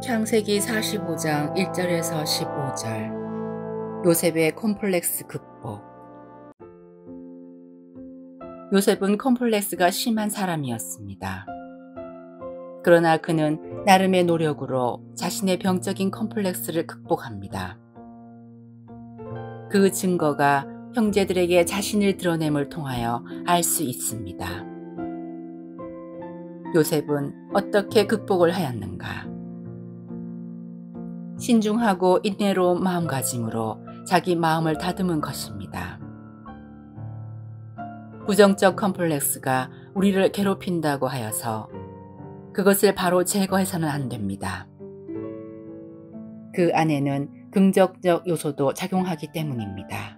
창세기 45장 1절에서 15절. 요셉의 콤플렉스 극복. 요셉은 콤플렉스가 심한 사람이었습니다. 그러나 그는 나름의 노력으로 자신의 병적인 콤플렉스를 극복합니다. 그 증거가 형제들에게 자신을 드러냄을 통하여 알 수 있습니다. 요셉은 어떻게 극복을 하였는가? 신중하고 인내로운 마음가짐으로 자기 마음을 다듬은 것입니다. 부정적 컴플렉스가 우리를 괴롭힌다고 하여서 그것을 바로 제거해서는 안 됩니다. 그 안에는 긍정적 요소도 작용하기 때문입니다.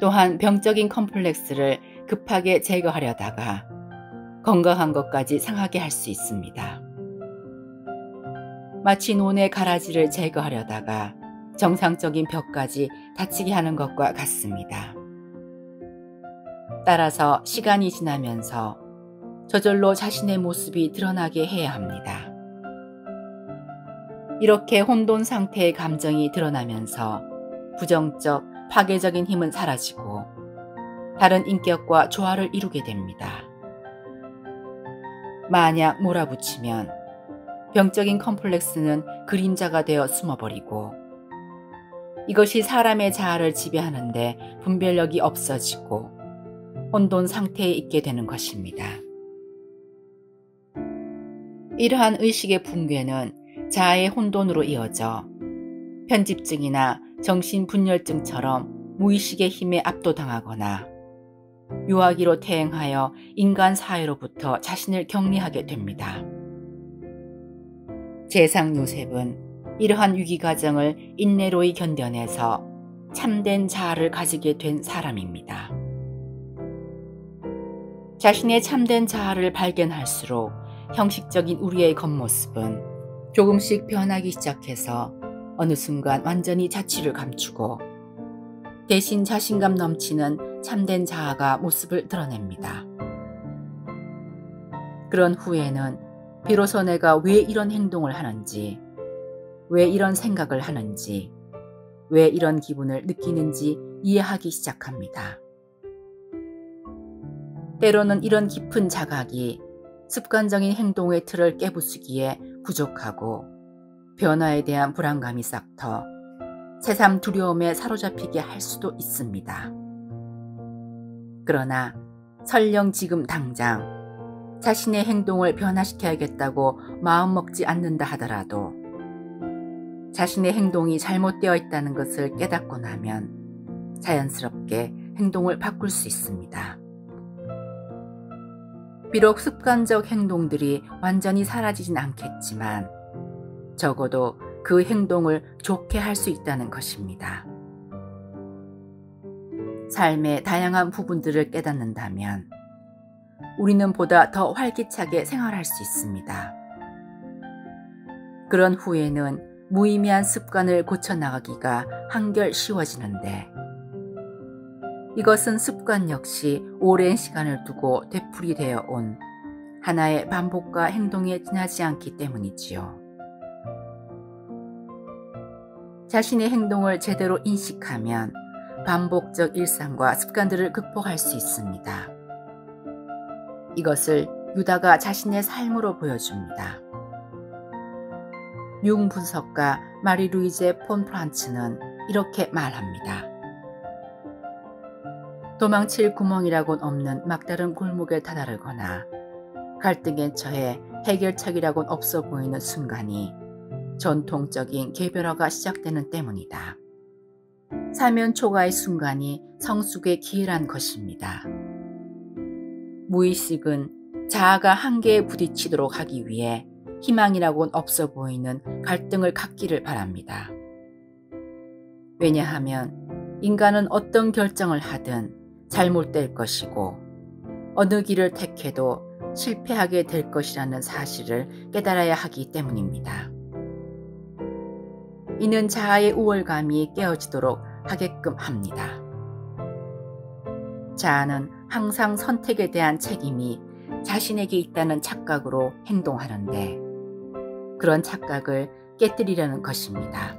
또한 병적인 컴플렉스를 급하게 제거하려다가 건강한 것까지 상하게 할 수 있습니다. 마치 논의 가라지를 제거하려다가 정상적인 벽까지 다치게 하는 것과 같습니다. 따라서 시간이 지나면서 저절로 자신의 모습이 드러나게 해야 합니다. 이렇게 혼돈 상태의 감정이 드러나면서 부정적, 파괴적인 힘은 사라지고 다른 인격과 조화를 이루게 됩니다. 만약 몰아붙이면 병적인 컴플렉스는 그림자가 되어 숨어버리고 이것이 사람의 자아를 지배하는데 분별력이 없어지고 혼돈 상태에 있게 되는 것입니다. 이러한 의식의 붕괴는 자아의 혼돈으로 이어져 편집증이나 정신분열증처럼 무의식의 힘에 압도당하거나 유아기로 퇴행하여 인간 사회로부터 자신을 격리하게 됩니다. 재상 요셉은 이러한 위기 과정을 인내로이 견뎌내서 참된 자아를 가지게 된 사람입니다. 자신의 참된 자아를 발견할수록 형식적인 우리의 겉모습은 조금씩 변하기 시작해서 어느 순간 완전히 자취를 감추고 대신 자신감 넘치는 참된 자아가 모습을 드러냅니다. 그런 후에는 비로소 내가 왜 이런 행동을 하는지, 왜 이런 생각을 하는지, 왜 이런 기분을 느끼는지 이해하기 시작합니다. 때로는 이런 깊은 자각이 습관적인 행동의 틀을 깨부수기에 부족하고 변화에 대한 불안감이 싹터 새삼 두려움에 사로잡히게 할 수도 있습니다. 그러나 설령 지금 당장 자신의 행동을 변화시켜야겠다고 마음먹지 않는다 하더라도 자신의 행동이 잘못되어 있다는 것을 깨닫고 나면 자연스럽게 행동을 바꿀 수 있습니다. 비록 습관적 행동들이 완전히 사라지진 않겠지만 적어도 그 행동을 좋게 할 수 있다는 것입니다. 삶의 다양한 부분들을 깨닫는다면 우리는 보다 더 활기차게 생활할 수 있습니다. 그런 후에는 무의미한 습관을 고쳐나가기가 한결 쉬워지는데 이것은 습관 역시 오랜 시간을 두고 되풀이되어 온 하나의 반복과 행동에 지나지 않기 때문이지요. 자신의 행동을 제대로 인식하면 반복적 일상과 습관들을 극복할 수 있습니다. 이것을 유다가 자신의 삶으로 보여줍니다. 융 분석가 마리 루이제 폰 프란츠는 이렇게 말합니다. 도망칠 구멍이라곤 없는 막다른 골목에 다다르거나 갈등에 처해 해결책이라곤 없어 보이는 순간이 전통적인 개별화가 시작되는 때문이다. 사면 초과의 순간이 성숙의 기회란 것입니다. 무의식은 자아가 한계에 부딪히도록 하기 위해 희망이라고는 없어 보이는 갈등을 갖기를 바랍니다. 왜냐하면 인간은 어떤 결정을 하든 잘못될 것이고 어느 길을 택해도 실패하게 될 것이라는 사실을 깨달아야 하기 때문입니다. 이는 자아의 우월감이 깨어지도록 하게끔 합니다. 자아는 항상 선택에 대한 책임이 자신에게 있다는 착각으로 행동하는데 그런 착각을 깨뜨리려는 것입니다.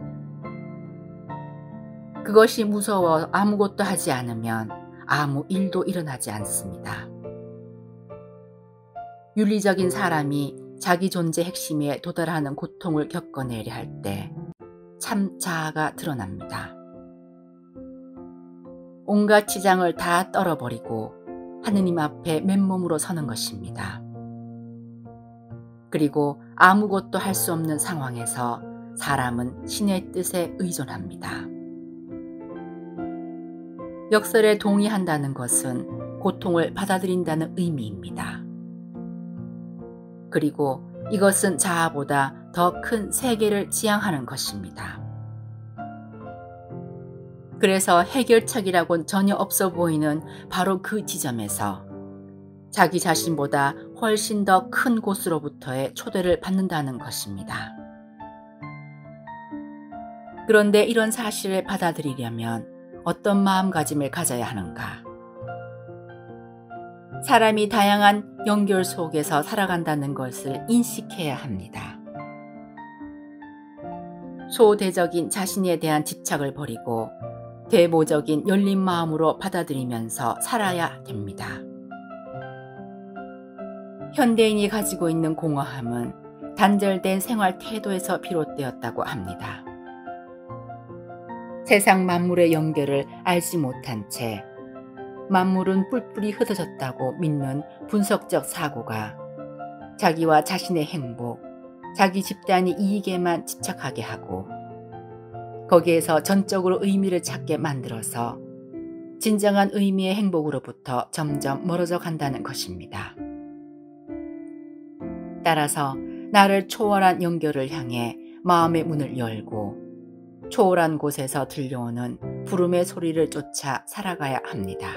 그것이 무서워 아무것도 하지 않으면 아무 일도 일어나지 않습니다. 윤리적인 사람이 자기 존재 핵심에 도달하는 고통을 겪어내려 할 때 참 자아가 드러납니다. 온갖 지장을 다 떨어버리고 하느님 앞에 맨몸으로 서는 것입니다. 그리고 아무것도 할 수 없는 상황에서 사람은 신의 뜻에 의존합니다. 역설에 동의한다는 것은 고통을 받아들인다는 의미입니다. 그리고 이것은 자아보다 더 큰 세계를 지향하는 것입니다. 그래서 해결책이라곤 전혀 없어 보이는 바로 그 지점에서 자기 자신보다 훨씬 더 큰 곳으로부터의 초대를 받는다는 것입니다. 그런데 이런 사실을 받아들이려면 어떤 마음가짐을 가져야 하는가? 사람이 다양한 연결 속에서 살아간다는 것을 인식해야 합니다. 소대적인 자신에 대한 집착을 버리고 대모적인 열린 마음으로 받아들이면서 살아야 됩니다. 현대인이 가지고 있는 공허함은 단절된 생활 태도에서 비롯되었다고 합니다. 세상 만물의 연결을 알지 못한 채 만물은 뿔뿔이 흩어졌다고 믿는 분석적 사고가 자기와 자신의 행복, 자기 집단의 이익에만 집착하게 하고 거기에서 전적으로 의미를 찾게 만들어서 진정한 의미의 행복으로부터 점점 멀어져 간다는 것입니다. 따라서 나를 초월한 연결을 향해 마음의 문을 열고 초월한 곳에서 들려오는 부름의 소리를 쫓아 살아가야 합니다.